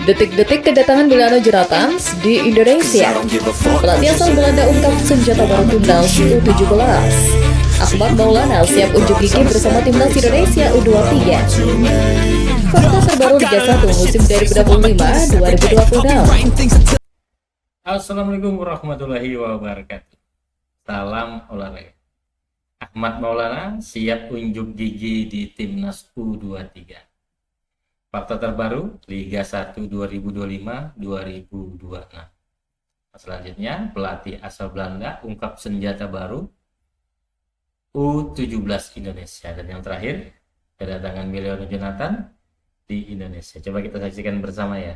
Detik-detik kedatangan Milano Jonatans di Indonesia. Pelatih asal Belanda ungkap senjata baru timnas U17. Ahmad Maulana siap unjuk gigi bersama timnas Indonesia U23. Fakta terbaru Liga 1 musim 2025-2026. Assalamualaikum warahmatullahi wabarakatuh. Salam olahraga. Ahmad Maulana siap unjuk gigi di timnas U23. Fakta terbaru Liga 1 2025-2026. Selanjutnya, pelatih asal Belanda ungkap senjata baru U17 Indonesia. Dan yang terakhir, kedatangan Milano Jonathan di Indonesia. Coba kita saksikan bersama ya.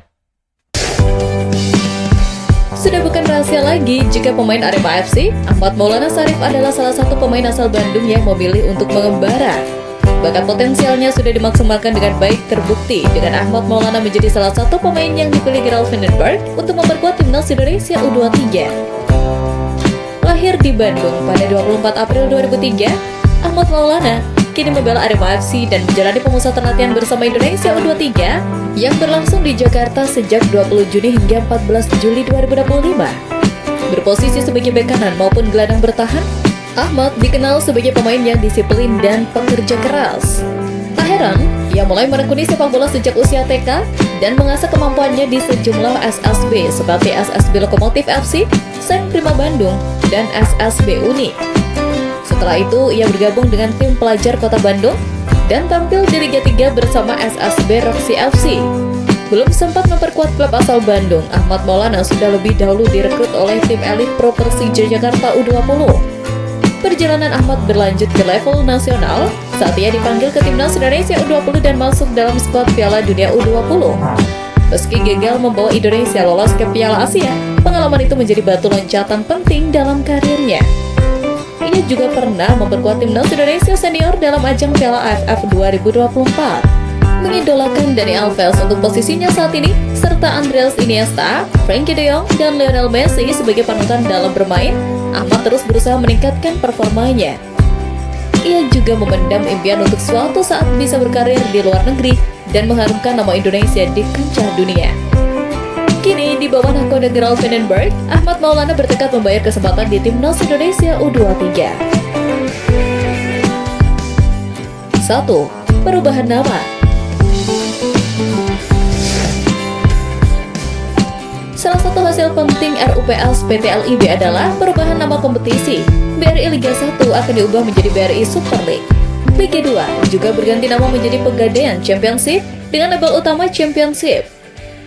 Sudah bukan rahasia lagi jika pemain Arema FC, Ahmad Maulana Sarif adalah salah satu pemain asal Bandung yang memilih untuk mengembara. Bakat potensialnya sudah dimaksimalkan dengan baik terbukti dengan Ahmad Maulana menjadi salah satu pemain yang dipilih Gerald Vandenberg untuk memperkuat timnas Indonesia U23. Lahir di Bandung pada 24 April 2003, Ahmad Maulana kini membela Arema FC dan menjalani pemusatan latihan bersama Indonesia U23 yang berlangsung di Jakarta sejak 20 Juni hingga 14 Juli 2025. Berposisi sebagai bek kanan maupun gelandang bertahan, Ahmad dikenal sebagai pemain yang disiplin dan pekerja keras. Tak heran, ia mulai menekuni sepak bola sejak usia TK dan mengasah kemampuannya di sejumlah SSB seperti SSB Lokomotif FC, Seng Prima Bandung, dan SSB Uni. Setelah itu, ia bergabung dengan tim pelajar Kota Bandung dan tampil di Liga 3 bersama SSB Roxy FC. Belum sempat memperkuat klub asal Bandung, Ahmad Maulana sudah lebih dahulu direkrut oleh tim elit Pro Persija Jakarta U20. Perjalanan Ahmad berlanjut ke level nasional saat ia dipanggil ke timnas Indonesia U20 dan masuk dalam skuad Piala Dunia U20. Meski gagal membawa Indonesia lolos ke Piala Asia, pengalaman itu menjadi batu loncatan penting dalam karirnya. Ia juga pernah memperkuat timnas Indonesia senior dalam ajang Piala AFF 2024. Mengidolakan Dani Alves untuk posisinya saat ini, serta Andreas Iniesta, Frankie De Jong, dan Lionel Messi sebagai panutan dalam bermain, Ahmad terus berusaha meningkatkan performanya. Ia juga memendam impian untuk suatu saat bisa berkarir di luar negeri dan mengharumkan nama Indonesia di kancah dunia. Kini, di bawah nakoda Gerald Vandenberg, Ahmad Maulana bertekad membayar kesempatan di timnas Indonesia U23. 1. Perubahan nama. Salah satu hasil penting RUPS PT LIB adalah perubahan nama kompetisi. BRI Liga 1 akan diubah menjadi BRI Super League. Liga 2 juga berganti nama menjadi Pegadaian Championship dengan label utama Championship.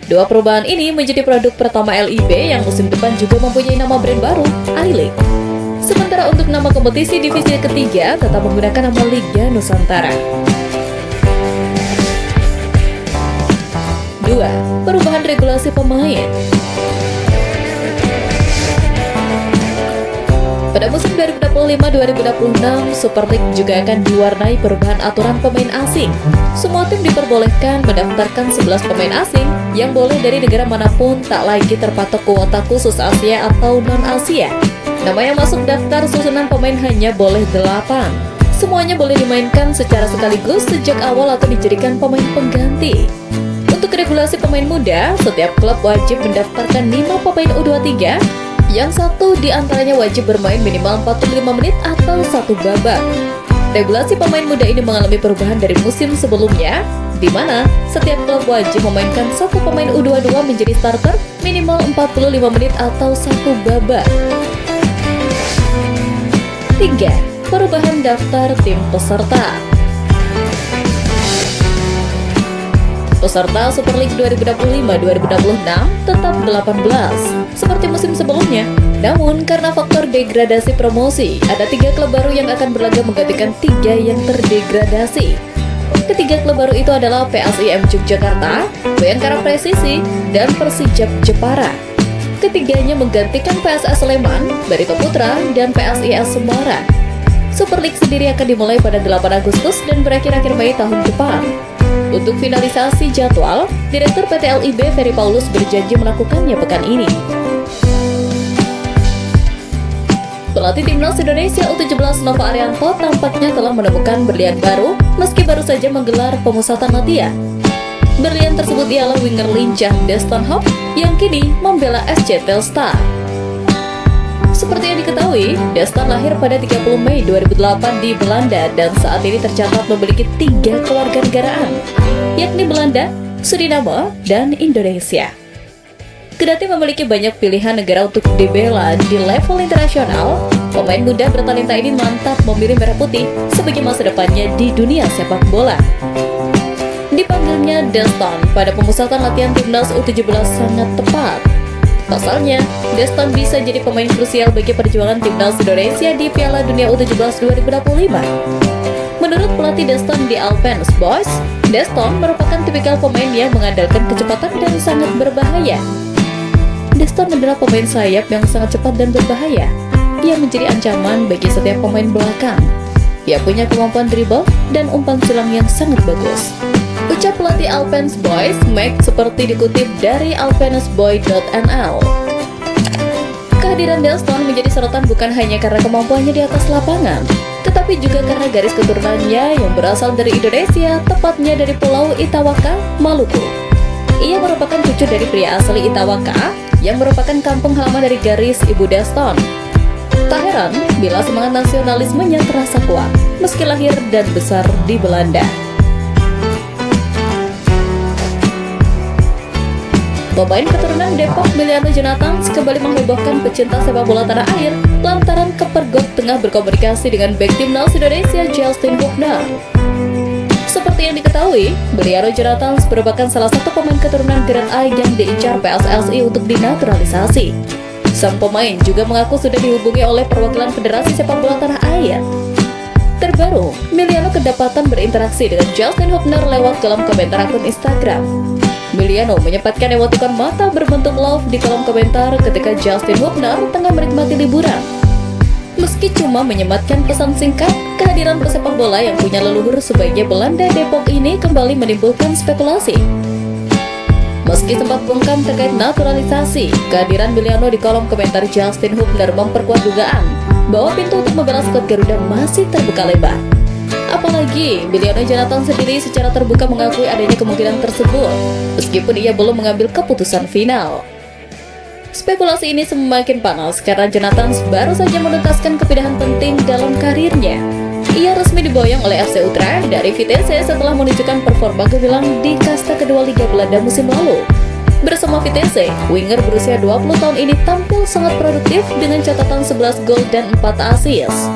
Dua perubahan ini menjadi produk pertama LIB yang musim depan juga mempunyai nama brand baru, I-League. Sementara untuk nama kompetisi divisi ketiga tetap menggunakan nama Liga Nusantara. 2. Perubahan regulasi pemain. Pada musim 2025-2026, Super League juga akan diwarnai perubahan aturan pemain asing. Semua tim diperbolehkan mendaftarkan 11 pemain asing yang boleh dari negara manapun, tak lagi terpatok kuota khusus Asia atau non-Asia. Nama yang masuk daftar susunan pemain hanya boleh 8. Semuanya boleh dimainkan secara sekaligus sejak awal atau dijadikan pemain pengganti. Untuk regulasi pemain muda, setiap klub wajib mendaftarkan 5 pemain U23, yang satu diantaranya wajib bermain minimal 45 menit atau satu babak. Regulasi pemain muda ini mengalami perubahan dari musim sebelumnya, di mana setiap klub wajib memainkan satu pemain U22 menjadi starter minimal 45 menit atau satu babak. 3. Perubahan daftar tim peserta. Peserta Super League 2025-2026 tetap 18, seperti musim sebelumnya. Namun, karena faktor degradasi promosi, ada 3 klub baru yang akan berlaga menggantikan 3 yang terdegradasi. Ketiga klub baru itu adalah PSIM Yogyakarta, Bayangkara Presisi, dan Persijap Jepara. Ketiganya menggantikan PSS Sleman, Barito Putra, dan PSIS Semarang. Super League sendiri akan dimulai pada 8 Agustus dan berakhir akhir Mei tahun depan. Untuk finalisasi jadwal, Direktur PT LIB Ferry Paulus berjanji melakukannya pekan ini. Pelatih timnas Indonesia U17 Nova Arianto tampaknya telah menemukan berlian baru meski baru saja menggelar pemusatan latihan. Berlian tersebut ialah winger lincah Deston Hope yang kini membela SC Telstar. Seperti yang diketahui, Deston lahir pada 30 Mei 2008 di Belanda dan saat ini tercatat memiliki 3 kewarganegaraan, yakni Belanda, Suriname, dan Indonesia. Kendati memiliki banyak pilihan negara untuk dibela di level internasional, pemain muda bertalenta ini mantap memilih merah putih sebagai masa depannya di dunia sepak bola. Dipanggilnya Deston pada pemusatan latihan timnas U17 sangat tepat. Pasalnya, Deston bisa jadi pemain krusial bagi perjuangan timnas Indonesia di Piala Dunia U17 2025. Menurut pelatih Deston di Alpens Boys, Deston merupakan tipikal pemain yang mengandalkan kecepatan dan sangat berbahaya. Deston adalah pemain sayap yang sangat cepat dan berbahaya. Ia menjadi ancaman bagi setiap pemain belakang. Ia punya kemampuan dribble dan umpan silang yang sangat bagus. Ucap pelatih Alpens Boys, Mike, seperti dikutip dari alpensboy.nl. Kehadiran Deston menjadi sorotan bukan hanya karena kemampuannya di atas lapangan, tetapi juga karena garis keturunannya yang berasal dari Indonesia, tepatnya dari Pulau Itawaka, Maluku. Ia merupakan cucu dari pria asli Itawaka, yang merupakan kampung halaman dari garis ibu Deston. Tak heran bila semangat nasionalismenya terasa kuat, meski lahir dan besar di Belanda. Pemain keturunan Depok Miliano Jonathan kembali menghebohkan pecinta sepak bola tanah air lantaran kepergok tengah berkomunikasi dengan bek timnas Indonesia Justin Hubner. Seperti yang diketahui, Miliano Jonathan merupakan salah satu pemain keturunan Grade A yang diincar PSSI untuk dinaturalisasi. Sang pemain juga mengaku sudah dihubungi oleh perwakilan Federasi Sepak Bola Tanah Air. Terbaru, Miliano kedapatan berinteraksi dengan Justin Hubner lewat kolom komentar akun Instagram. Miliano menyempatkan emotikon mata berbentuk love di kolom komentar ketika Justin Hubner tengah menikmati liburan. Meski cuma menyematkan pesan singkat, kehadiran pesepak bola yang punya leluhur sebagai Belanda Depok ini kembali menimbulkan spekulasi. Meski sempat bungkam terkait naturalisasi, kehadiran Miliano di kolom komentar Justin Hubner memperkuat dugaan bahwa pintu untuk membela skuad Garuda masih terbuka lebar. Apalagi, Miliano Jonathan sendiri secara terbuka mengakui adanya kemungkinan tersebut, meskipun ia belum mengambil keputusan final. Spekulasi ini semakin panas karena Jonathan baru saja menuntaskan kepindahan penting dalam karirnya. Ia resmi diboyong oleh FC Utrecht dari Vitesse setelah menunjukkan performa gemilang di kasta kedua Liga Belanda musim lalu. Bersama Vitesse, winger berusia 20 tahun ini tampil sangat produktif dengan catatan 11 gol dan 4 assist.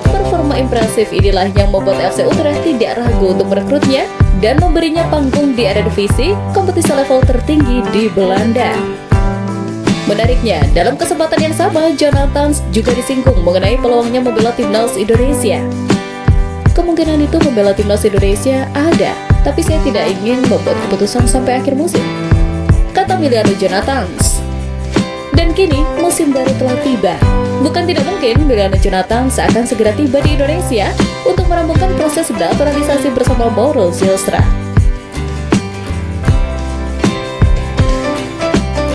Performa impresif inilah yang membuat FC Utrecht tidak ragu untuk merekrutnya dan memberinya panggung di Eredivisie, kompetisi level tertinggi di Belanda. Menariknya, dalam kesempatan yang sama, Jonathan juga disinggung mengenai peluangnya membela timnas Indonesia. Kemungkinan itu membela timnas Indonesia ada, tapi saya tidak ingin membuat keputusan sampai akhir musim, kata Miliano Jonathan. Dan kini, musim baru telah tiba. Bukan tidak mungkin Miliano Jonathan akan segera tiba di Indonesia untuk merampungkan proses naturalisasi bersama Mauro Zylstra.